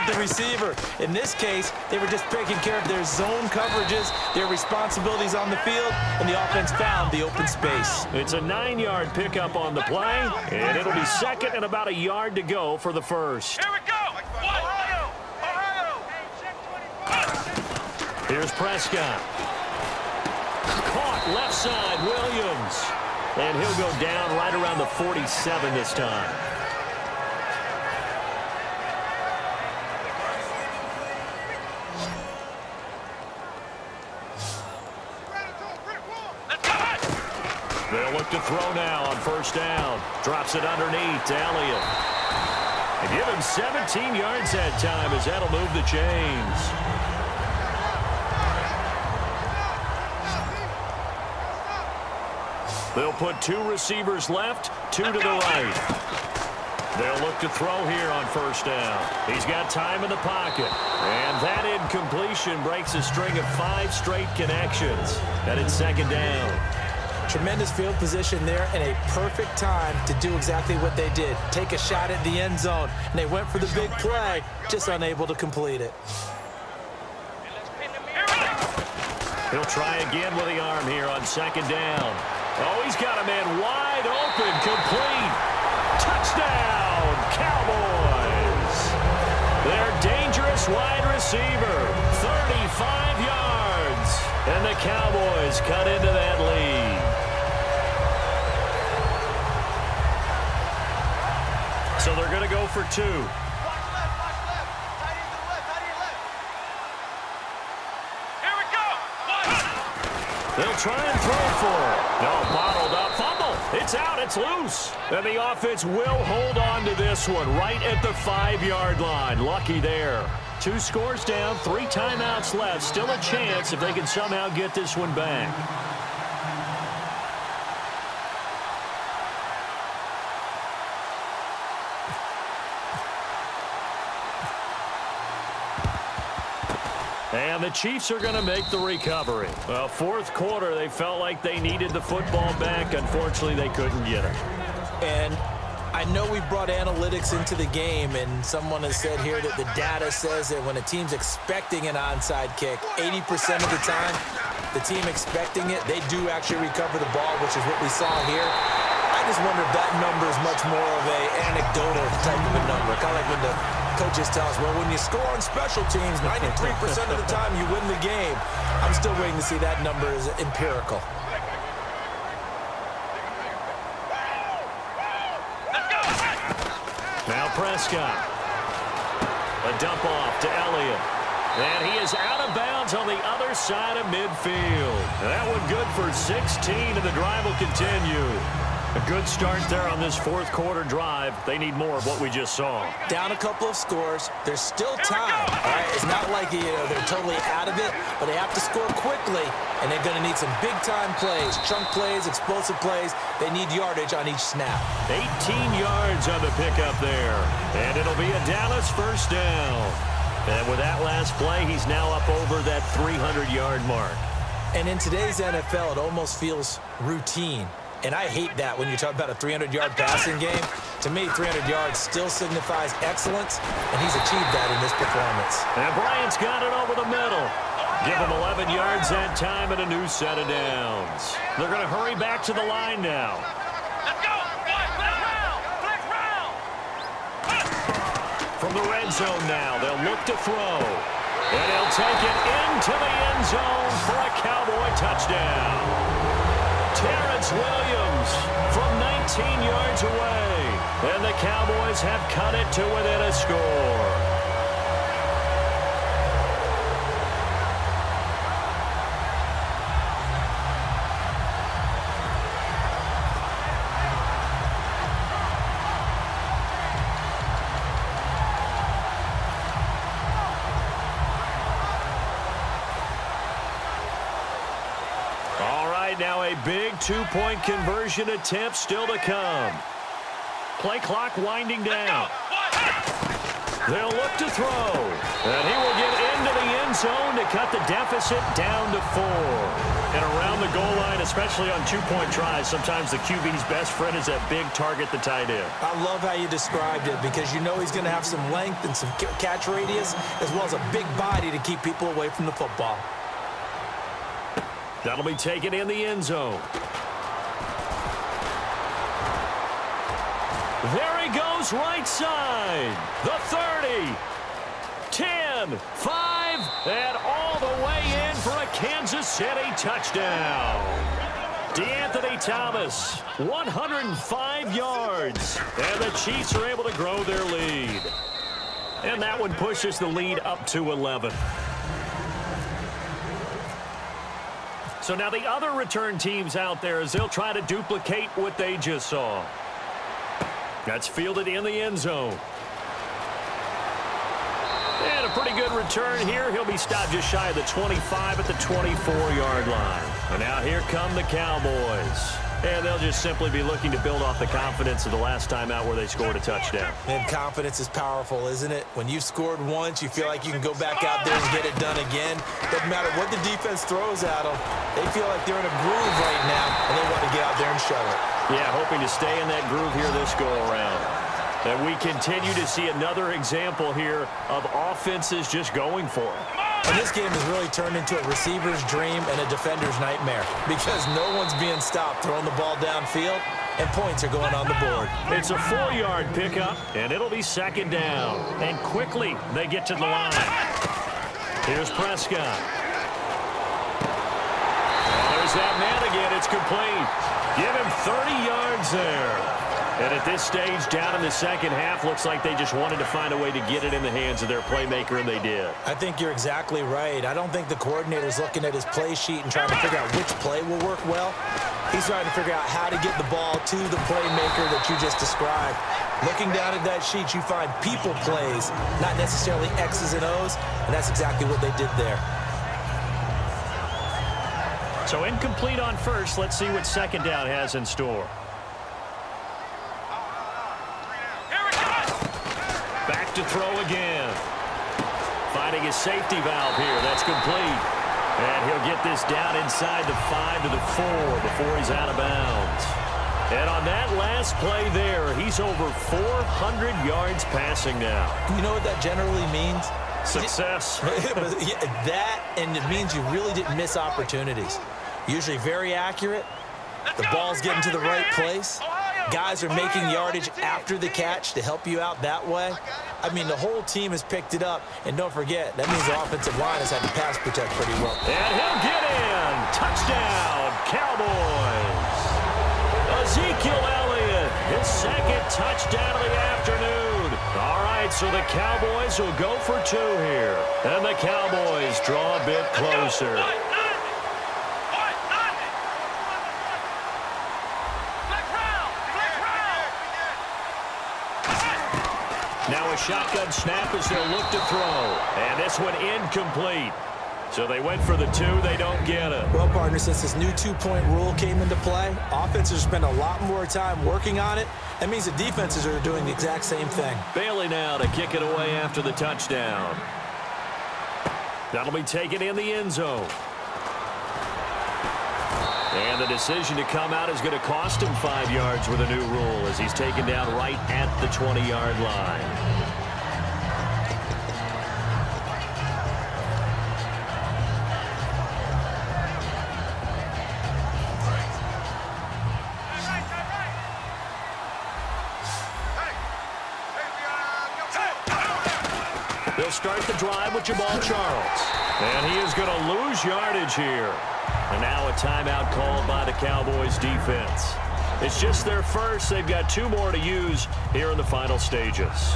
the receiver. In this case, they were just taking care of their zone coverages, their responsibilities on the field, and the offense found the open space. It's a 9-yard pickup on the play, and it'll be second and about a yard to go for the first. Here we go! Ohio! Here's Prescott. Caught left side, Williams. And he'll go down right around the 47 this time. They'll look to throw now on first down. Drops it underneath to Elliott. And give him 17 yards that time as that'll move the chains. They'll put 2 receivers left, 2 to the right. They'll look to throw here on first down. He's got time in the pocket. And that incompletion breaks a string of 5 straight connections. And it's second down. Tremendous field position there and a perfect time to do exactly what they did. Take a shot at the end zone. And they went for the big play, just unable to complete it. He'll try again with the arm here on second down. Oh, he's got a man wide open, complete. Touchdown, Cowboys. Their dangerous wide receiver, 35 yards. And the Cowboys cut into that lead. So they're going to go for 2. They'll try and throw for it. No, bottled up. Fumble. It's out. It's loose. And the offense will hold on to this one right at the 5-yard line. Lucky there. 2 scores down, 3 timeouts left. Still a chance if they can somehow get this one back. And the Chiefs are going to make the recovery. Well, fourth quarter, they felt like they needed the football back. Unfortunately, they couldn't get it. And I know we brought analytics into the game, and someone has said here that the data says that when a team's expecting an onside kick, 80% of the time, the team expecting it, they do actually recover the ball, which is what we saw here. I just wonder if that number is much more of a anecdotal type of a number. Kind of like when the coaches tell us, well, when you score on special teams, 93% of the time you win the game. I'm still waiting to see that number is empirical. Now Prescott. A dump off to Elliott. And he is out of bounds on the other side of midfield. That one good for 16, and the drive will continue. A good start there on this fourth quarter drive. They need more of what we just saw. Down a couple of scores. There's still time. All right? It's not like they're totally out of it, but they have to score quickly, and they're going to need some big-time plays, chunk plays, explosive plays. They need yardage on each snap. 18 yards on the pickup there, and it'll be a Dallas first down. And with that last play, he's now up over that 300-yard mark. And in today's NFL, it almost feels routine. And I hate that when you talk about a 300-yard passing game. To me, 300 yards still signifies excellence, and he's achieved that in this performance. And Bryant's got it over the middle. Give him 11 yards that time and a new set of downs. They're going to hurry back to the line now. Let's go! Flex round! From the red zone now, they'll look to throw. And he'll take it into the end zone for a Cowboy touchdown. Terrence Williams from 19 yards away. And the Cowboys have cut it to within a score. Now a big 2-point conversion attempt still to come. Play clock winding down. They'll look to throw. And he will get into the end zone to cut the deficit down to 4. And around the goal line, especially on two-point tries, sometimes the QB's best friend is that big target, the tight end. I love how you described it because you know he's going to have some length and some catch radius as well as a big body to keep people away from the football. That'll be taken in the end zone. There he goes right side. The 30. 10, 5, and all the way in for a Kansas City touchdown. DeAnthony Thomas, 105 yards, and the Chiefs are able to grow their lead. And that one pushes the lead up to 11. So now the other return teams out there as they'll try to duplicate what they just saw. That's fielded in the end zone. And a pretty good return here. He'll be stopped just shy of the 25 at the 24-yard line. And now here come the Cowboys. And they'll just simply be looking to build off the confidence of the last time out where they scored a touchdown. And confidence is powerful, isn't it? When you've scored once, you feel like you can go back out there and get it done again. Doesn't matter what the defense throws at them. They feel like they're in a groove right now, and they want to get out there and show it. Yeah, hoping to stay in that groove here this go-around. And we continue to see another example here of offenses just going for it. And this game has really turned into a receiver's dream and a defender's nightmare because no one's being stopped throwing the ball downfield, and points are going on the board. It's a 4-yard pickup, and it'll be second down. And quickly, they get to the line. Here's Prescott. There's that man again. It's complete. Give him 30 yards there. And at this stage, down in the second half, looks like they just wanted to find a way to get it in the hands of their playmaker, and they did. I think you're exactly right. I don't think the coordinator's looking at his play sheet and trying to figure out which play will work well. He's trying to figure out how to get the ball to the playmaker that you just described. Looking down at that sheet, you find people plays, not necessarily X's and O's, and that's exactly what they did there. So incomplete on first. Let's see what second down has in store. Back to throw again. Finding his safety valve here. That's complete. And he'll get this down inside the 5 to the 4 before he's out of bounds. And on that last play there, he's over 400 yards passing now. You know what that generally means? Success. That, and it means you really didn't miss opportunities. Usually very accurate. The ball's getting to the right place. Guys are making yardage after the catch to help you out that way. I mean, the whole team has picked it up. And don't forget, that means the offensive line has had to pass protect pretty well. And he'll get in. Touchdown, Cowboys. Ezekiel Elliott, his second touchdown of the afternoon. All right, so the Cowboys will go for 2 here. And the Cowboys draw a bit closer. Now a shotgun snap as they'll look to throw. And this one incomplete. So they went for the 2. They don't get it. Well, partner, since this new 2-point rule came into play, offenses spend a lot more time working on it. That means the defenses are doing the exact same thing. Bailey now to kick it away after the touchdown. That'll be taken in the end zone. And the decision to come out is going to cost him 5 yards with a new rule as he's taken down right at the 20-yard line. They'll start the drive with Jamal Charles. And he is going to lose yardage here. And now a timeout called by the Cowboys defense. It's just their first. They've got 2 more to use here in the final stages.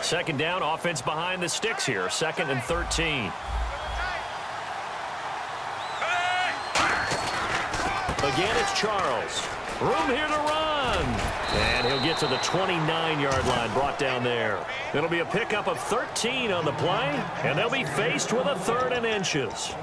Second down, offense behind the sticks here. 2nd and 13. Again, it's Charles. Room here to run. run. And he'll get to the 29-yard line, brought down there. It'll be a pickup of 13 on the play, and they'll be faced with a 3rd and inches.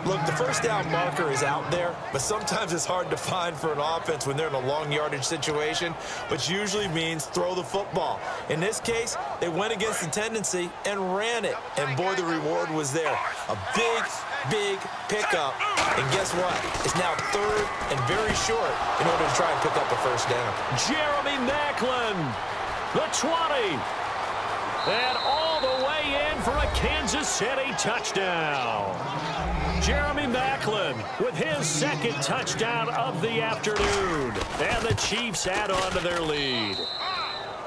Look, the first down marker is out there, but sometimes it's hard to find for an offense when they're in a long yardage situation, which usually means throw the football. In this case, they went against the tendency and ran it, and boy, the reward was there. A big pickup, and guess what? It's now 3rd and very short in order to try and pick up a first down. Jeremy Maclin, the 20, and all the way in for a Kansas City touchdown. Jeremy Maclin with his 2nd touchdown of the afternoon. And the Chiefs add on to their lead.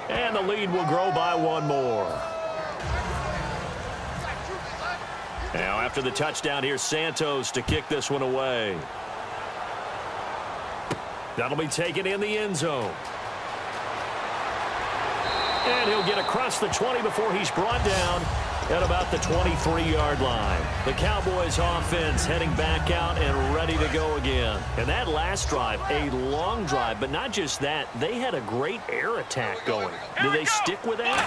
And the lead will grow by 1 more. Now after the touchdown, here's Santos to kick this one away. That'll be taken in the end zone. And he'll get across the 20 before he's brought down at about the 23-yard line. The Cowboys offense heading back out and ready to go again. And that last drive, a long drive, but not just that, they had a great air attack going. Do they stick with that?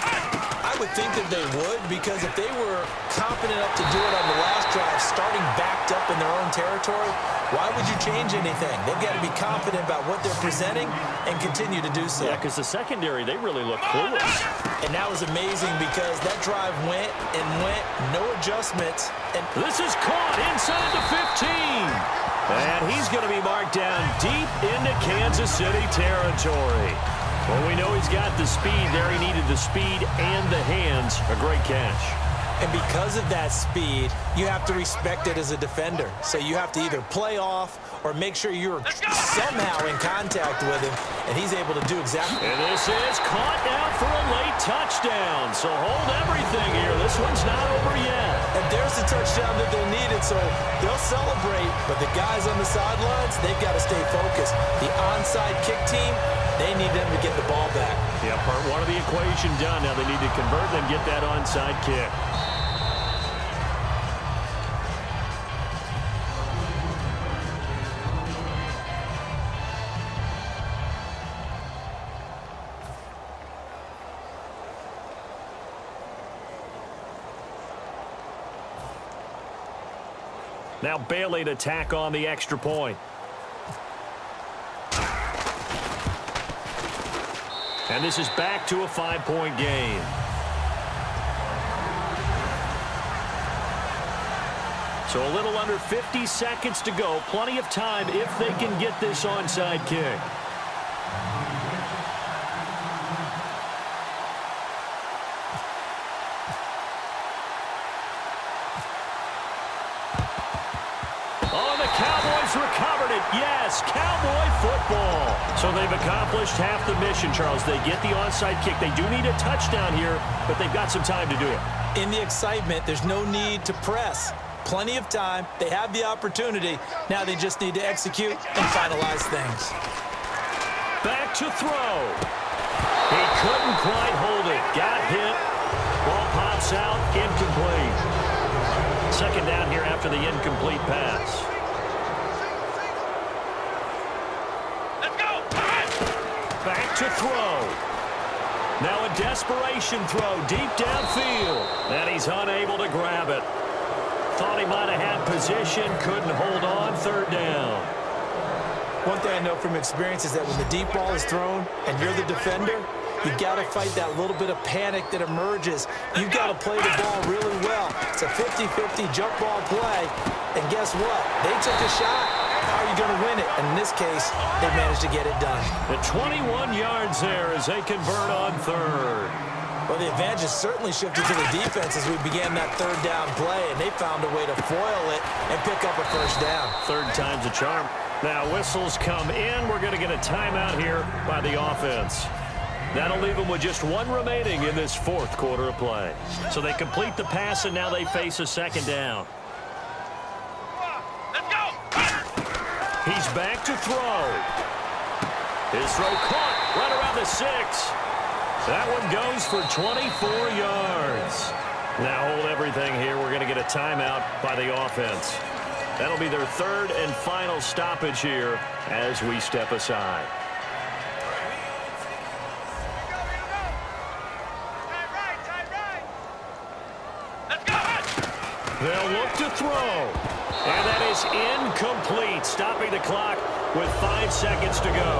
I would think that they would, because if they were confident enough to do it on the last drive, starting backed up in their own territory, why would you change anything? They've got to be confident about what they're presenting and continue to do so. Yeah, because the secondary, they really look clueless. And that was amazing because that drive went and went, no adjustments. And this is caught inside the 15. And he's going to be marked down deep into Kansas City territory. Well, we know he's got the speed there. He needed the speed and the hands. A great catch. And because of that speed, you have to respect it as a defender. So you have to either play off or make sure you're somehow in contact with him, and he's able to do exactly. And this is caught now for a late touchdown. So hold everything here. This one's not over yet. And there's the touchdown that they needed, so they'll celebrate. But the guys on the sidelines, they've got to stay focused. The onside kick team, they need them to get the ball back. Yeah, part 1 of the equation done. Now they need to convert and get that onside kick. Now Bailey to tack on the extra point. And this is back to a 5-point game. So a little under 50 seconds to go. Plenty of time if they can get this onside kick. Recovered it. Yes, Cowboy football. So they've accomplished half the mission, Charles. They get the onside kick. They do need a touchdown here, but they've got some time to do it. In the excitement, there's no need to press. Plenty of time. They have the opportunity. Now they just need to execute and finalize things. Back to throw. He couldn't quite hold it. Got hit. Ball pops out. Incomplete. 2nd down here after the incomplete pass. Back to throw. Now a desperation throw deep downfield. And he's unable to grab it. Thought he might have had position. Couldn't hold on. 3rd down. One thing I know from experience is that when the deep ball is thrown and you're the defender, you've got to fight that little bit of panic that emerges. You've got to play the ball really well. It's a 50-50 jump ball play. And guess what? They took a shot. How are you going to win it? And in this case, they managed to get it done. The 21 yards there as they convert on 3rd. Well, the advantage has certainly shifted to the defense as we began that 3rd down play, and they found a way to foil it and pick up a first down. 3rd time's a charm. Now whistles come in. We're going to get a timeout here by the offense. That'll leave them with just 1 remaining in this 4th quarter of play. So they complete the pass, and now they face a 2nd down. He's back to throw. His throw caught right around the 6. That one goes for 24 yards. Now hold everything here. We're going to get a timeout by the offense. That'll be their 3rd and final stoppage here as we step aside. They'll look to throw. And that is incomplete, stopping the clock with 5 seconds to go.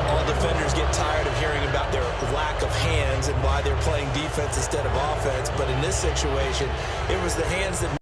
All defenders get tired of hearing about their lack of hands and why they're playing defense instead of offense. But in this situation, it was the hands that